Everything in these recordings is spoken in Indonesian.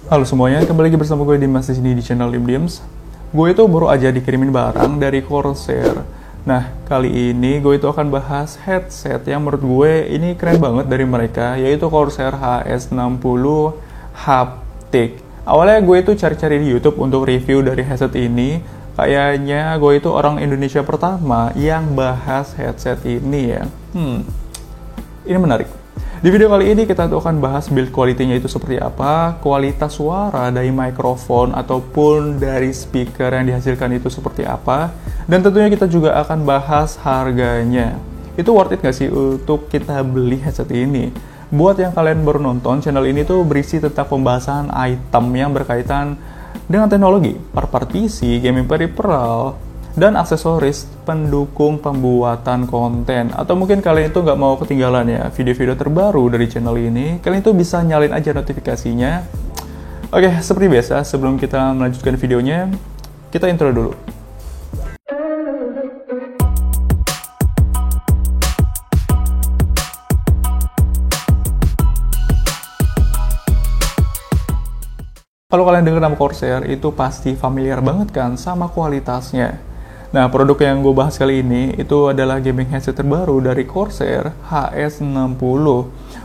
Halo semuanya, kembali lagi bersama gue Dimas di sini di channel Diams. Gue itu baru aja dikirimin barang dari Corsair. Nah, kali ini gue itu akan bahas headset yang menurut gue ini keren banget dari mereka, yaitu Corsair HS60 Haptic. Awalnya gue itu cari-cari di YouTube untuk review dari headset ini. Kayaknya gue itu orang Indonesia pertama yang bahas headset ini ya. Ini menarik. Di video kali ini kita akan bahas build quality-nya itu seperti apa, kualitas suara dari mikrofon ataupun dari speaker yang dihasilkan itu seperti apa, dan tentunya kita juga akan bahas harganya. Itu worth it nggak sih untuk kita beli headset ini? Buat yang kalian baru nonton, channel ini tuh berisi tentang pembahasan item yang berkaitan dengan teknologi, part-part PC, gaming peripheral, dan aksesoris pendukung pembuatan konten. Atau mungkin kalian itu nggak mau ketinggalan ya video-video terbaru dari channel ini, kalian itu bisa nyalain aja notifikasinya. Oke, seperti biasa, sebelum kita melanjutkan videonya, kita intro dulu. Kalau kalian dengar nama Corsair, itu pasti familiar banget kan sama kualitasnya. Nah, produk yang gue bahas kali ini itu adalah gaming headset terbaru dari Corsair, HS60.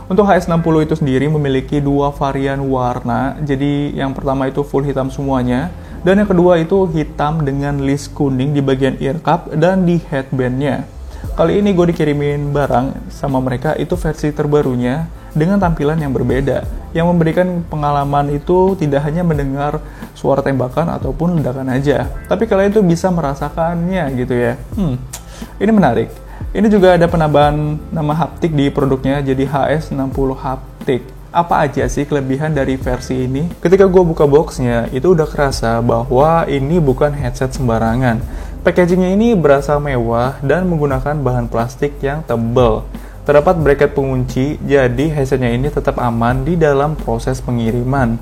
Untuk HS60 itu sendiri memiliki dua varian warna. Jadi yang pertama itu full hitam semuanya, dan yang kedua itu hitam dengan list kuning di bagian ear cup dan di headbandnya. Kali ini gue dikirimin barang sama mereka itu versi terbarunya dengan tampilan yang berbeda, yang memberikan pengalaman itu tidak hanya mendengar suara tembakan ataupun ledakan aja, tapi kalian itu bisa merasakannya gitu ya. Ini menarik. Ini juga ada penambahan nama haptik di produknya, jadi HS60 Haptic. Apa aja sih kelebihan dari versi ini? Ketika gue buka boxnya, itu udah kerasa bahwa ini bukan headset sembarangan. Packagingnya ini berasa mewah dan menggunakan bahan plastik yang tebal. Terdapat bracket pengunci, jadi headsetnya ini tetap aman di dalam proses pengiriman.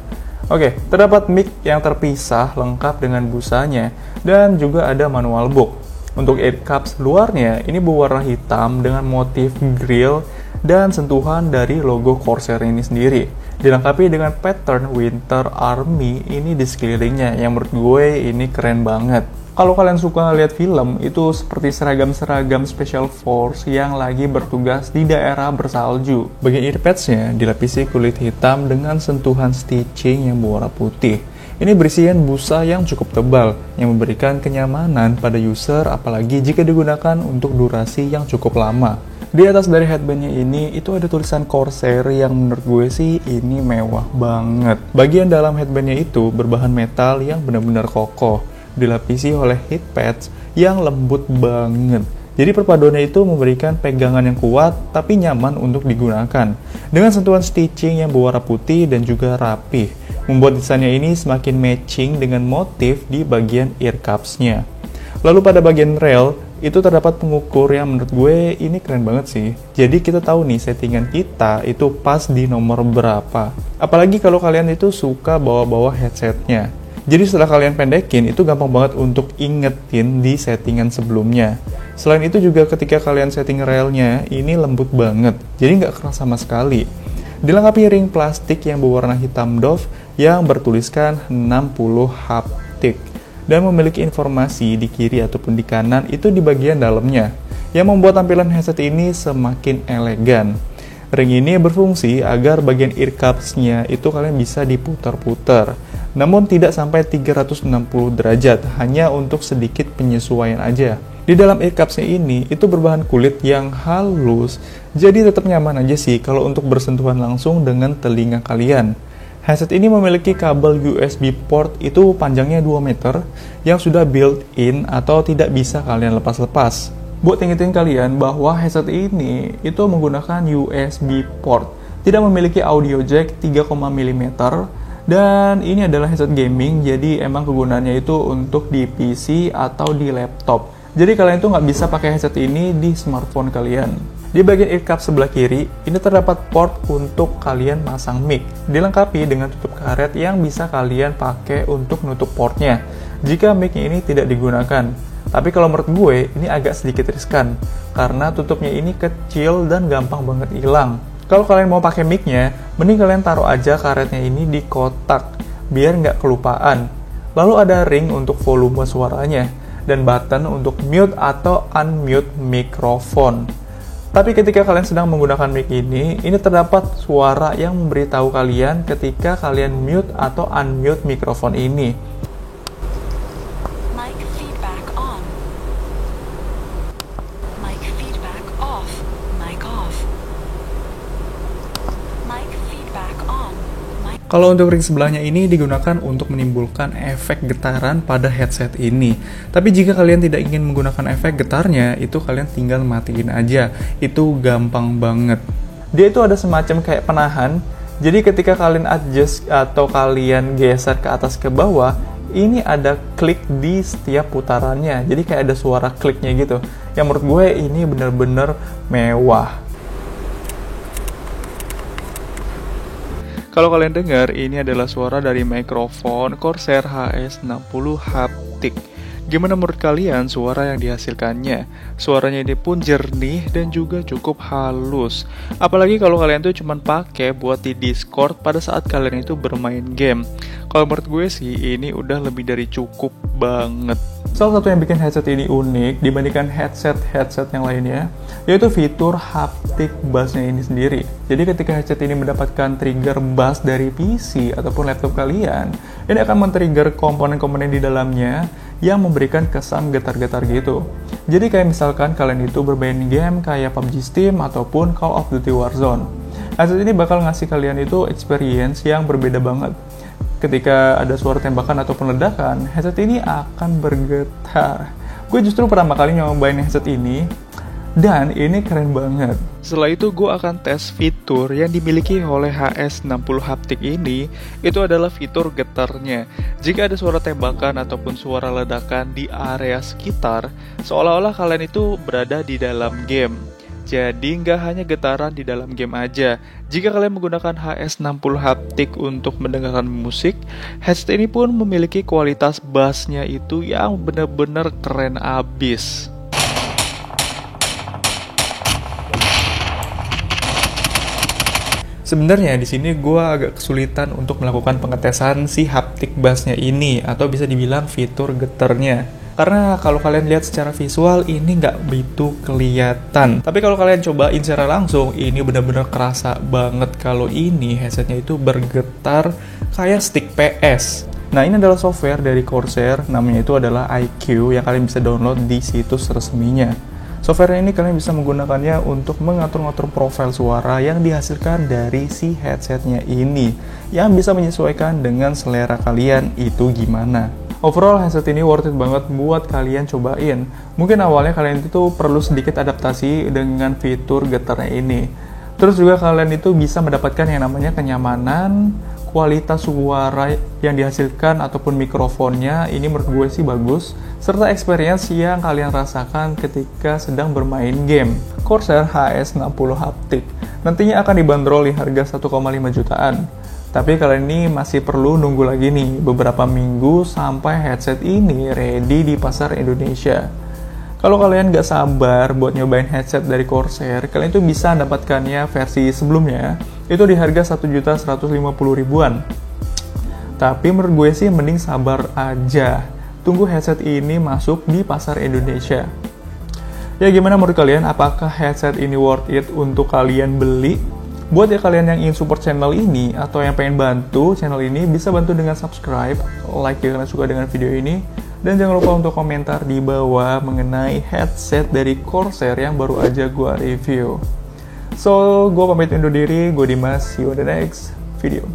Oke, terdapat mic yang terpisah lengkap dengan busanya, dan juga ada manual book. Untuk ear cups luarnya, ini berwarna hitam dengan motif grill dan sentuhan dari logo Corsair ini sendiri. Dilengkapi dengan pattern Winter Army ini di sekelilingnya, yang menurut gue ini keren banget. Kalau kalian suka lihat film, itu seperti seragam-seragam Special Force yang lagi bertugas di daerah bersalju. Bagian earpads-nya dilapisi kulit hitam dengan sentuhan stitching yang berwarna putih. Ini berisian busa yang cukup tebal, yang memberikan kenyamanan pada user, apalagi jika digunakan untuk durasi yang cukup lama. Di atas dari headbandnya ini, itu ada tulisan Corsair yang menurut gue sih ini mewah banget. Bagian dalam headbandnya itu berbahan metal yang benar-benar kokoh, dilapisi oleh heat pads yang lembut banget. Jadi perpaduannya itu memberikan pegangan yang kuat tapi nyaman untuk digunakan. Dengan sentuhan stitching yang berwarna putih dan juga rapih, membuat desainnya ini semakin matching dengan motif di bagian ear cups-nya. Lalu pada bagian rail, itu terdapat pengukur yang menurut gue ini keren banget sih. Jadi kita tahu nih settingan kita itu pas di nomor berapa. Apalagi kalau kalian itu suka bawa-bawa headsetnya. Jadi setelah kalian pendekin, itu gampang banget untuk ingetin di settingan sebelumnya. Selain itu juga ketika kalian setting railnya, ini lembut banget. Jadi nggak keras sama sekali. Dilengkapi ring plastik yang berwarna hitam doff yang bertuliskan 60 haptic. Dan memiliki informasi di kiri ataupun di kanan itu di bagian dalamnya. Yang membuat tampilan headset ini semakin elegan. Ring ini berfungsi agar bagian ear cups-nya itu kalian bisa diputar-putar. Namun tidak sampai 360 derajat, hanya untuk sedikit penyesuaian aja. Di dalam ear cups-nya ini, itu berbahan kulit yang halus, jadi tetap nyaman aja sih kalau untuk bersentuhan langsung dengan telinga kalian. Headset ini memiliki kabel USB port itu panjangnya 2 meter, yang sudah built-in atau tidak bisa kalian lepas-lepas. Buat ingetin kalian bahwa headset ini itu menggunakan USB port, tidak memiliki audio jack 3, mm, dan ini adalah headset gaming, jadi emang kegunaannya itu untuk di PC atau di laptop. Jadi kalian tuh nggak bisa pakai headset ini di smartphone kalian. Di bagian ear cup sebelah kiri, ini terdapat port untuk kalian masang mic, dilengkapi dengan tutup karet yang bisa kalian pakai untuk nutup portnya jika mic-nya ini tidak digunakan. Tapi kalau menurut gue, ini agak sedikit riskan, karena tutupnya ini kecil dan gampang banget hilang. Kalau kalian mau pakai mic-nya, mending kalian taruh aja karetnya ini di kotak, biar nggak kelupaan. Lalu ada ring untuk volume suaranya, dan button untuk mute atau unmute mikrofon. Tapi ketika kalian sedang menggunakan mic ini terdapat suara yang memberitahu kalian ketika kalian mute atau unmute mikrofon ini. Mic feedback on. Mic feedback off. Mic off. Mic feedback on. Kalau untuk ring sebelahnya ini digunakan untuk menimbulkan efek getaran pada headset ini. Tapi jika kalian tidak ingin menggunakan efek getarnya, itu kalian tinggal matiin aja. Itu gampang banget. Dia itu ada semacam kayak penahan. Jadi ketika kalian adjust atau kalian geser ke atas ke bawah, ini ada klik di setiap putarannya. Jadi kayak ada suara kliknya gitu. Yang menurut gue ini bener-bener mewah. Kalau kalian dengar, ini adalah suara dari mikrofon Corsair HS60 Haptic. Gimana menurut kalian suara yang dihasilkannya? Suaranya ini pun jernih dan juga cukup halus. Apalagi kalau kalian tuh cuma pakai buat di Discord pada saat kalian itu bermain game. Kalau menurut gue sih, ini udah lebih dari cukup banget. Salah satu yang bikin headset ini unik dibandingkan headset yang lainnya, yaitu fitur haptic bass-nya ini sendiri. Jadi ketika headset ini mendapatkan trigger bass dari PC ataupun laptop kalian, ini akan men-trigger komponen-komponen di dalamnya yang memberikan kesan getar-getar gitu. Jadi kayak misalkan kalian itu bermain game kayak PUBG Steam ataupun Call of Duty Warzone. Headset ini bakal ngasih kalian itu experience yang berbeda banget. Ketika ada suara tembakan ataupun ledakan, headset ini akan bergetar. Gue justru pertama kali nyobain headset ini, dan ini keren banget. Setelah itu gue akan tes fitur yang dimiliki oleh HS60 Haptic ini, itu adalah fitur getarnya. Jika ada suara tembakan ataupun suara ledakan di area sekitar, seolah-olah kalian itu berada di dalam game. Jadi nggak hanya getaran di dalam game aja. Jika kalian menggunakan HS60 Haptic untuk mendengarkan musik, headset ini pun memiliki kualitas bassnya itu yang benar-benar keren abis. Sebenarnya di sini gue agak kesulitan untuk melakukan pengetesan si haptic bass-nya ini, atau bisa dibilang fitur getarnya. Karena kalau kalian lihat secara visual ini nggak begitu kelihatan. Tapi kalau kalian cobain secara langsung, ini benar-benar kerasa banget kalau ini headsetnya itu bergetar kayak stick PS. Nah, ini adalah software dari Corsair, namanya itu adalah iQ yang kalian bisa download di situs resminya. Software ini kalian bisa menggunakannya untuk mengatur-ngatur profil suara yang dihasilkan dari si headsetnya ini, yang bisa menyesuaikan dengan selera kalian itu gimana. Overall, headset ini worth it banget buat kalian cobain. Mungkin awalnya kalian itu perlu sedikit adaptasi dengan fitur getarnya ini. Terus juga kalian itu bisa mendapatkan yang namanya kenyamanan, kualitas suara yang dihasilkan ataupun mikrofonnya ini menurut gue sih bagus, serta experience yang kalian rasakan ketika sedang bermain game. Corsair HS60 Haptic nantinya akan dibanderol di harga 1,5 jutaan. Tapi kalian ini masih perlu nunggu lagi nih beberapa minggu sampai headset ini ready di pasar Indonesia. Kalau kalian nggak sabar buat nyobain headset dari Corsair, kalian itu bisa dapatkannya versi sebelumnya, itu di harga 1.150.000-an. Tapi menurut gue sih mending sabar aja, tunggu headset ini masuk di pasar Indonesia. Ya gimana menurut kalian, apakah headset ini worth it untuk kalian beli? Buat ya kalian yang ingin support channel ini atau yang pengen bantu channel ini, bisa bantu dengan subscribe, like jika kalian suka dengan video ini, dan jangan lupa untuk komentar di bawah mengenai headset dari Corsair yang baru aja gue review. So, gue pamit undur diri, gue Dimas, see you on the next video.